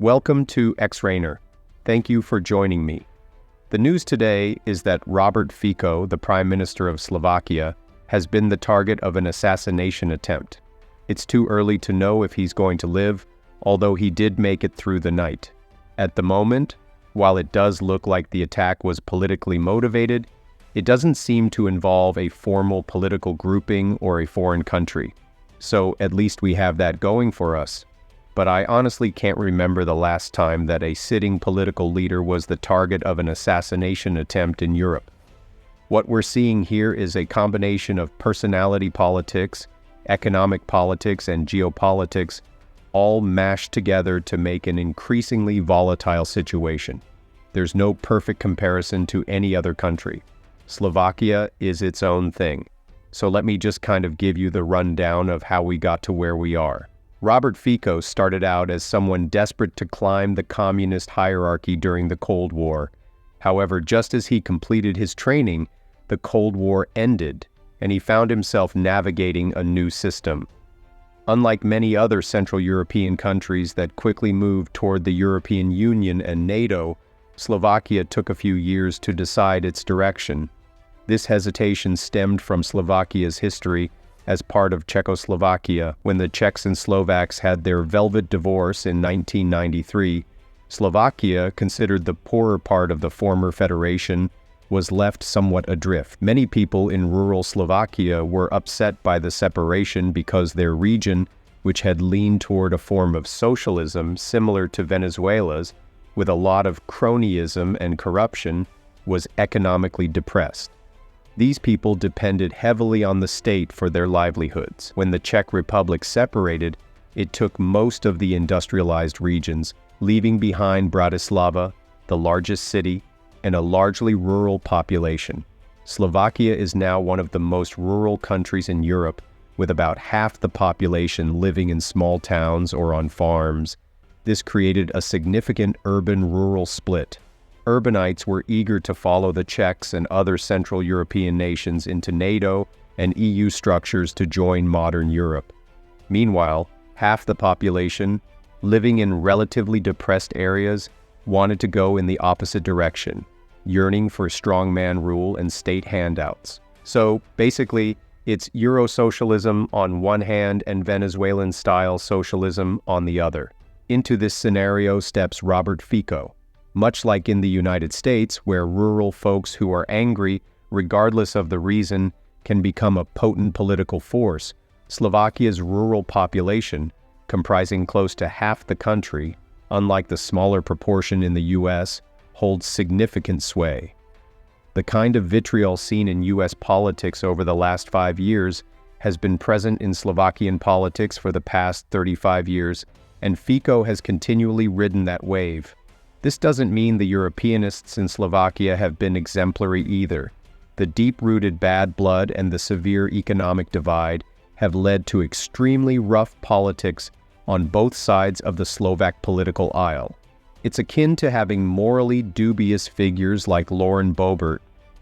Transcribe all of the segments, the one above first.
Welcome to X-Rainer. Thank you for joining me. The news today is that Robert Fico, the Prime Minister of Slovakia, has been the target of an assassination attempt. It's too early to know if he's going to live, although he did make it through the night. At the moment, while it does look like the attack was politically motivated, it doesn't seem to involve a formal political grouping or a foreign country. So at least we have that going for us. But I honestly can't remember the last time that a sitting political leader was the target of an assassination attempt in Europe. What we're seeing here is a combination of personality politics, economic politics, and geopolitics, all mashed together to make an increasingly volatile situation. There's no perfect comparison to any other country. Slovakia is its own thing. So let me just kind of give you the rundown of how we got to where we are. Robert Fico started out as someone desperate to climb the communist hierarchy during the Cold War. However, just as he completed his training, the Cold War ended, and he found himself navigating a new system. Unlike many other Central European countries that quickly moved toward the European Union and NATO, Slovakia took a few years to decide its direction. This hesitation stemmed from Slovakia's history as part of Czechoslovakia. When the Czechs and Slovaks had their velvet divorce in 1993, Slovakia, considered the poorer part of the former federation, was left somewhat adrift. Many people in rural Slovakia were upset by the separation because their region, which had leaned toward a form of socialism similar to Venezuela's, with a lot of cronyism and corruption, was economically depressed. These people depended heavily on the state for their livelihoods. When the Czech Republic separated, it took most of the industrialized regions, leaving behind Bratislava, the largest city, and a largely rural population. Slovakia is now one of the most rural countries in Europe, with about half the population living in small towns or on farms. This created a significant urban-rural split. Urbanites were eager to follow the Czechs and other Central European nations into NATO and EU structures to join modern Europe. Meanwhile, half the population, living in relatively depressed areas, wanted to go in the opposite direction, yearning for strongman rule and state handouts. So, basically, it's Euro-socialism on one hand and Venezuelan-style socialism on the other. Into this scenario steps Robert Fico. Much like in the United States, where rural folks who are angry, regardless of the reason, can become a potent political force, Slovakia's rural population, comprising close to half the country, unlike the smaller proportion in the US, holds significant sway. The kind of vitriol seen in US politics over the last 5 years has been present in Slovakian politics for the past 35 years, and Fico has continually ridden that wave. This doesn't mean the Europeanists in Slovakia have been exemplary either. The deep-rooted bad blood and the severe economic divide have led to extremely rough politics on both sides of the Slovak political aisle. It's akin to having morally dubious figures like Lauren Boebert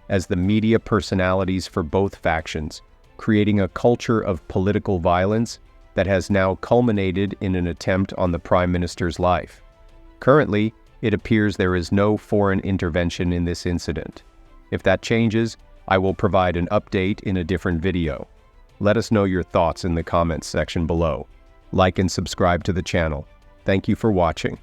as the media personalities for both factions, creating a culture of political violence that has now culminated in an attempt on the Prime Minister's life. Currently, it appears there is no foreign intervention in this incident. If that changes, I will provide an update in a different video. Let us know your thoughts in the comments section below. Like and subscribe to the channel. Thank you for watching.